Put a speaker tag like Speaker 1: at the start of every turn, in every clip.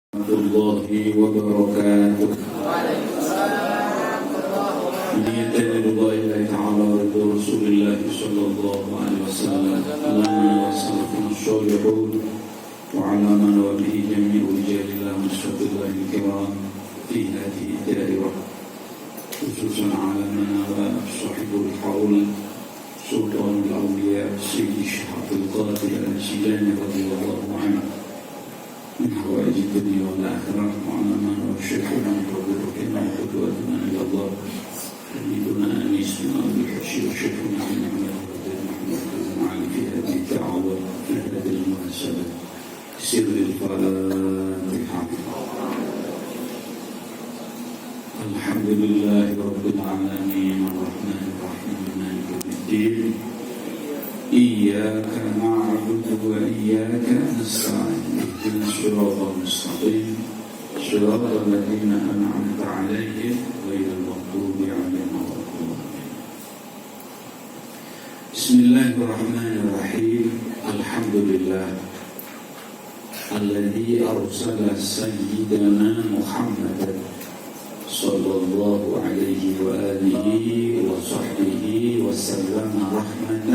Speaker 1: warahmatullahi wabarakatuh. Niatan lillahi ta'ala wa Rasulillah sallallahu alaihi wasallam. Lana wa salafun sholihun wa ala man wa bihi jami'u rijalillah masyabillahi kiram fi hadhihi dairah. Khususan ala mana wa sahibul haul Sultan al-Awliya Sayyidi Syahadul Qadir al-Jilani radhiyallahu anhu من حوائج الدنيا والآخرة وعلى من وشيخنا وقدوتنا وقدوتنا إلى الله سيدنا أنيس بن أبي الحشي وشيخنا بن محمد بن محمد بن علي في هذه الدعوة في هذه المناسبة سر الفاتحة. الحمد لله رب العالمين الرحمن الرحيم مالك يوم الدين إياك نعبد وإياك نستعين اهدنا الصراط المستقيم صراط الذين أنعمت عليهم غير المغضوب عليهم ولا الضالين. بسم الله الرحمن الرحيم. الحمد لله الذي أرسل سيدنا محمدا صلى الله عليه وآله وصحبه وسلم رحمة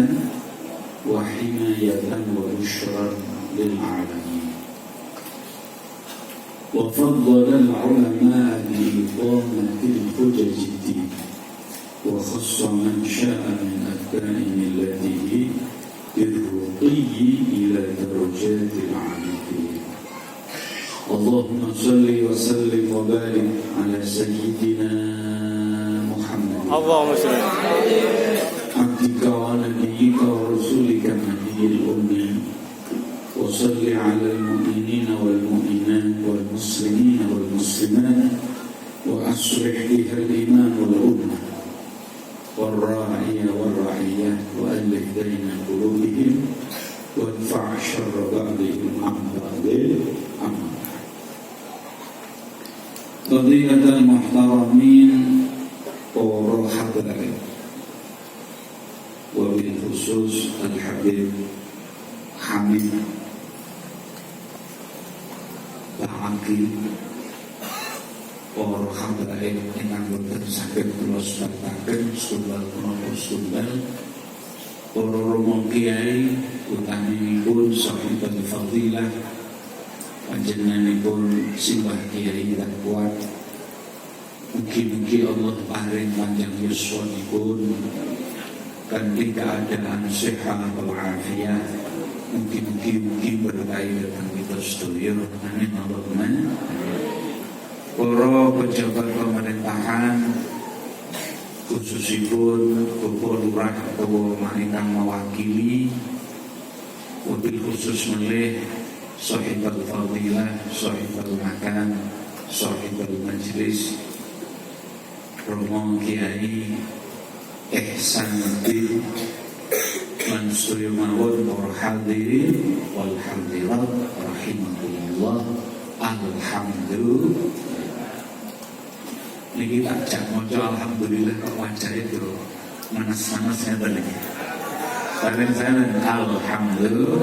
Speaker 1: وحماية وبشرى للعالمين، وفضل العلماء بإقامة الحجج الدين، وخص من شاء من أتباع ملته بالرقي إلى درجات العارفين. اللهم صل وسلم وبارك على سيدنا محمد
Speaker 2: اللهم صل
Speaker 1: عبدك ونبيك ورسولك النبي الأمي، وصل على المؤمنين والمؤمنات والمسلمين والمسلمات وأصلح بها الإيمان والأمة والراعي والرعيات وألف بين قلوبهم وادفع شر بعضهم عن بعض. أما فضيلة المحترمين وحضرين وبالخصوص الحبيب Hamid Ba'akil para habaib ingkang boten saged kula sebataken setunggal menapa setunggal para romo kiai utaminipun sahibul fadilah panjenenganipun simbah kiai kuat. Mugi-mugi Allah paring panjang yuswanipun kanthi keadaan sehat walafiat. Mugi-mugi berkahi datang kita sedaya. Amin Allahumma. Para pejabat pemerintahan khususipun Bapak Lurah atau ingkang mewakili, wabil khusus melih sahibul fadilah, sahibul makan, sahibul majlis, Romo Kiai Ihsanuddin Mansuri mawon para hadirin wal hadirat rahimakumullah. Alhamdulillah. Niki tak jak maca alhamdulillah kok wajahe itu manas-manasnya tadi. Bareng-bareng alhamdulillah.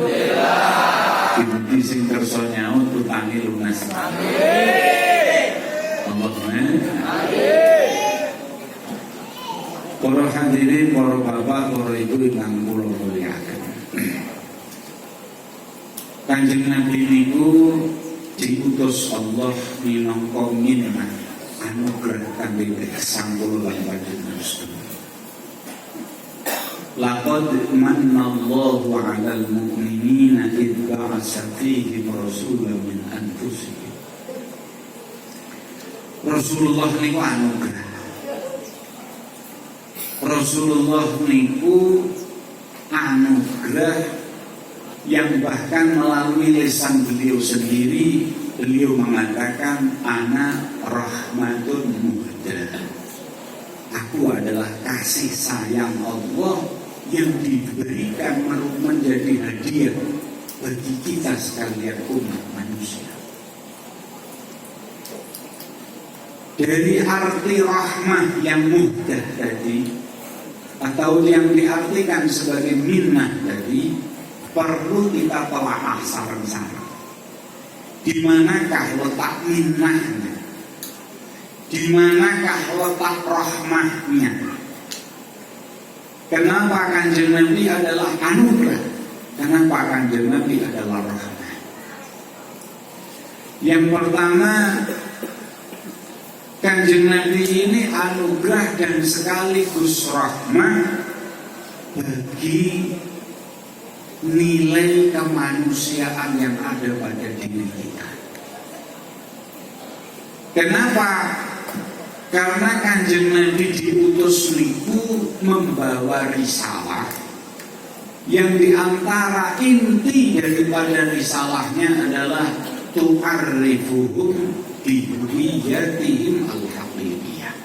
Speaker 1: Ibu sing kersa nyaut utange lunas. Amin. Allahumma amin. Para hadirin, para bapak, para ibu ingkang kula mulyakaken. Kanjeng Nabi niku diutus Allah minangka minmah anugerah kangge sampul lan panjenengan sedaya. Laqad manallahu 'alal mu'minina id ba'atsa fihim rasulan min anfusihim. Rasulullah niku anugerah. Rasulullah niku anugerah yang bahkan melalui lisan beliau sendiri beliau mengatakan ana rahmatun muhdah. Aku adalah kasih sayang Allah yang diberikan menjadi hadiah bagi kita sekalian umat manusia. Dari arti rahmah yang muhdah tadi atau yang diartikan sebagai minnah tadi perlu kita telaah sareng-sareng.
Speaker 2: Di manakah letak minnahnya? Di manakah letak rahmahnya? Kenapa Kanjeng Nabi adalah anugerah? Kenapa Kanjeng Nabi adalah rahmah? Yang pertama, Kanjeng Nabi ini anugerah dan sekaligus rahmah bagi nilai kemanusiaan yang ada pada diri kita. Kenapa? Karena Kanjeng Nabi diutus niku membawa risalah yang diantara inti daripada risalahnya adalah tu'arrifuhum bihuriyatihim al-haqiqiyah,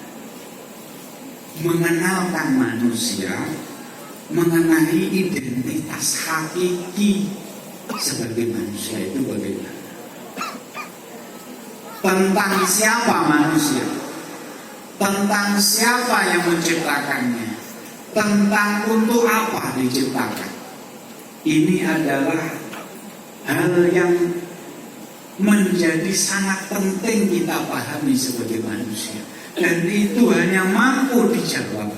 Speaker 2: mengenalkan manusia mengenai identitas hakiki sebagai manusia itu bagaimana, tentang siapa manusia, tentang siapa yang menciptakannya, tentang untuk apa diciptakan. Ini adalah hal yang menjadi sangat penting kita pahami sebagai manusia, dan itu hanya mampu dijawab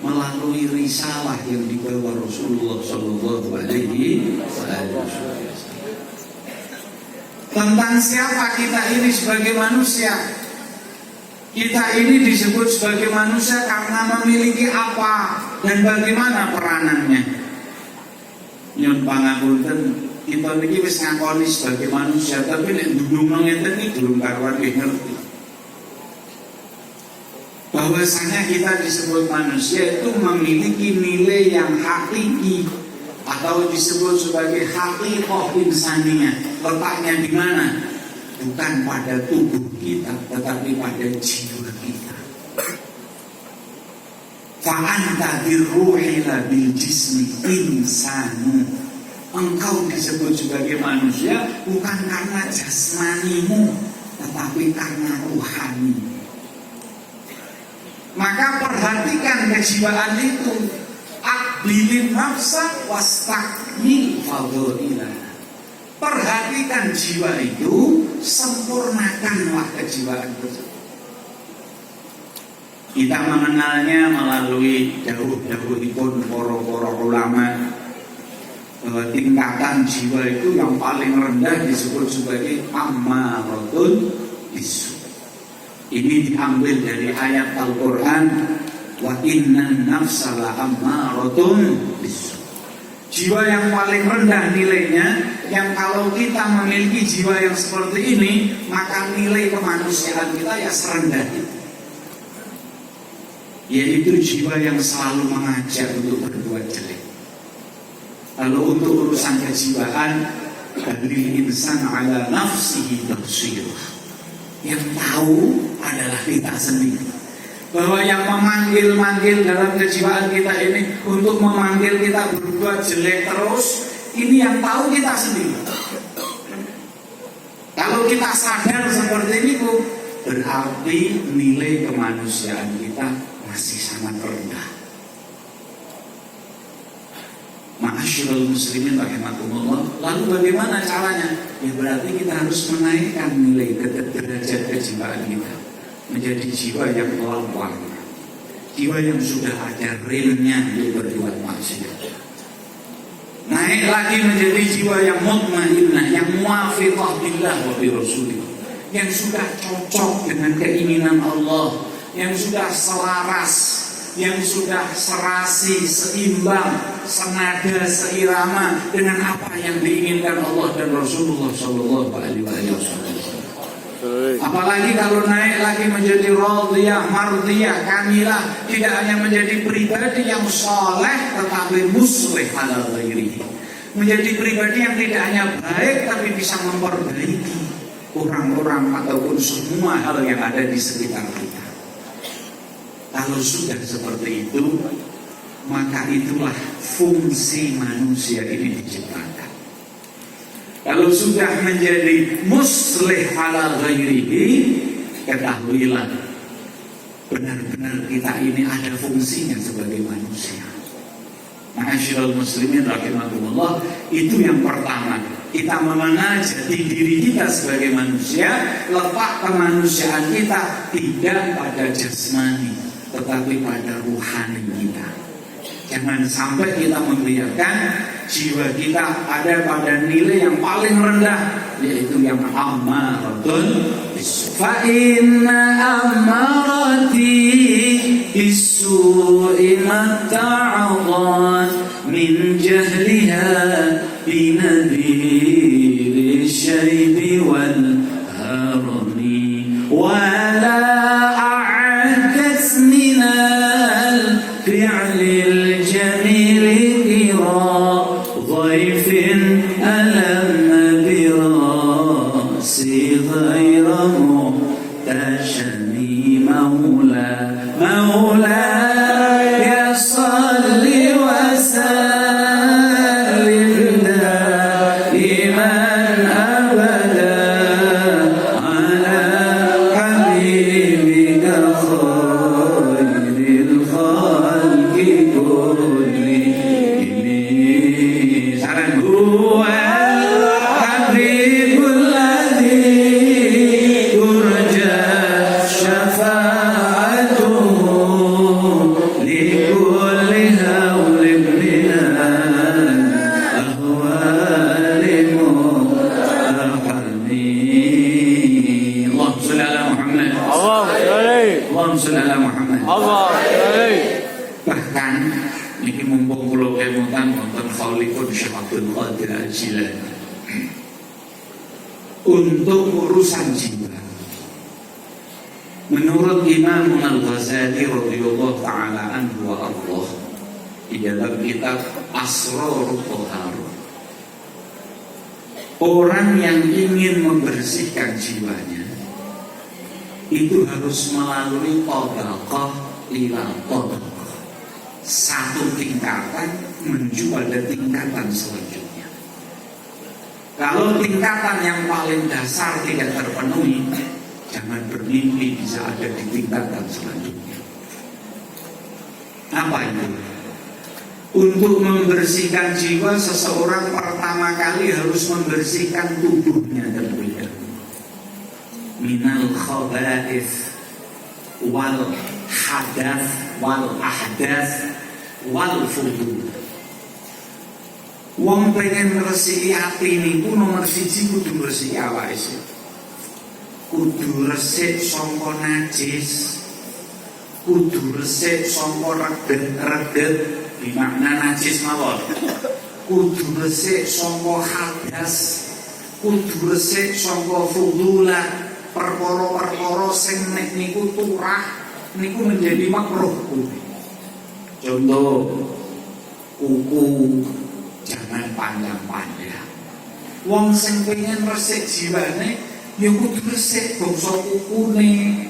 Speaker 2: melalui risalah yang dibawa Rasulullah Shallallahu Alaihi Wasallam. Tentang siapa kita ini sebagai manusia. Kita ini disebut sebagai manusia karena memiliki apa dan bagaimana peranannya. Nyun pangapunten, kita ini wis ngakoni sebagai manusia, tapi nek ndunung ngeten iki durung karuan ngerti. Bahwasanya kita disebut manusia itu memiliki nilai yang hakiki atau disebut sebagai haqiqah insaniyah. Letaknya di mana? Bukan pada tubuh kita, tetapi pada jiwa kita. Fa'anta birruhi la bil jismi insanu. Engkau disebut sebagai manusia bukan karena jasmanimu, tetapi karena ruhani. Maka perhatikan kejiwaan itu. Aqbilin nafsa wastakmil fadhailah. Perhatikan jiwa itu, sempurnakanlah kejiwaan tersebut. Kita mengenalnya melalui dawuh-dawuhipun para ulama bahwa tingkatan jiwa itu yang paling rendah disebut sebagai ammaratun bisu. Ini diambil dari ayat Al-Quran, wa innan nafsa la ammaratun bisu. Jiwa yang paling rendah nilainya, yang kalau kita memiliki jiwa yang seperti ini, maka nilai kemanusiaan kita ya serendah itu. Yaitu jiwa yang selalu mengajak untuk berbuat jelek. Lalu untuk urusan kejiwaan, balil insan ala nafsihi basirah. Yang tahu adalah kita sendiri. Bahwa yang memanggil-manggil dalam kejiwaan kita ini untuk memanggil kita berbuat jelek terus, ini yang tahu kita sendiri. Kalau kita sadar seperti ini, berarti nilai kemanusiaan kita masih sangat rendah. Ma'asyiral muslimin rahimakumullah. Lalu bagaimana caranya? Ya berarti kita harus menaikkan nilai derajat kejiwaan kita menjadi jiwa yang melawan, jiwa yang sudah ada realnya untuk berbuat maksiat. Naik lagi menjadi jiwa yang mutmainnah, yang muwafiqah billah wa bi rasulih, yang sudah cocok dengan keinginan Allah, yang sudah selaras, yang sudah serasi, seimbang, senada, seirama dengan apa yang diinginkan Allah dan Rasulullah Shallallahu Alaihi Wasallam. Apalagi kalau naik lagi menjadi radhiyah, mardiyah, kamilah, tidak hanya menjadi pribadi yang soleh, tetapi muslih ala ghairihi. Menjadi pribadi yang tidak hanya baik, tapi bisa memperbaiki orang-orang ataupun semua hal yang ada di sekitar kita. Kalau sudah seperti itu, maka itulah fungsi manusia ini diciptakan. Kalau sudah menjadi muslih ala ghairihi, ketahuilah benar-benar kita ini ada fungsinya sebagai manusia. Ma'asyiral muslimin rahimakumullah, itu yang pertama. Kita mengenal jati diri kita sebagai manusia, letak kemanusiaan kita tidak pada jasmani, tetapi pada ruhani kita. Jangan sampai kita membiarkan jiwa kita ada pada nilai yang paling rendah, yaitu yang ammaratun bisu. Fa inna ammarati bisu'i matta'adhan min jahliha binadiri syaibi wal harami wala a'adat minal fi'lil ضيف ألم براسي غير محتشم مولاي صل وسلم دائما أبدا على حبيبك خير الخلق كلهم. هو الحبيب الذي يرجى شفاعته لكل هول من الأهوال مقتحمين. اللهم صل على محمد. اللهم صل على محمد. Bahkan niki mumpung kula kemutan wonten khalifun Syekh Abdul Qadir Al-Jilani. Untuk urusan jiwa, menurut Imam Al-Ghazali radhiyallahu taala anhu wa Allah, di dalam kitab Asrarut Thaharah, orang yang ingin membersihkan jiwanya itu harus melalui tabaqah ila tabaqah, satu tingkatan menuju pada tingkatan selanjutnya. Kalau tingkatan yang paling dasar tidak terpenuhi, jangan bermimpi bisa ada di tingkatan selanjutnya. Apa itu? Untuk membersihkan jiwa, seseorang pertama kali harus membersihkan tubuhnya terlebih dahulu. Minal khaba'ith wal hadath wal ahdath wal fudul. Wong pengen ngresiki ati niku nomor 1 kudu ngresiki awake dhewe. Kudu resik saka najis. Kudu resik saka reget-reget, dimakna najis mawon. Kudu resik saka hadas. Kudu resik saka fudulah. Perkara-perkara sing nek niku turah niku menjadi makruh. Contoh, kuku jangan panjang-panjang. Wong sing pengen resik jiwane ya kudu resik bangsa kukune,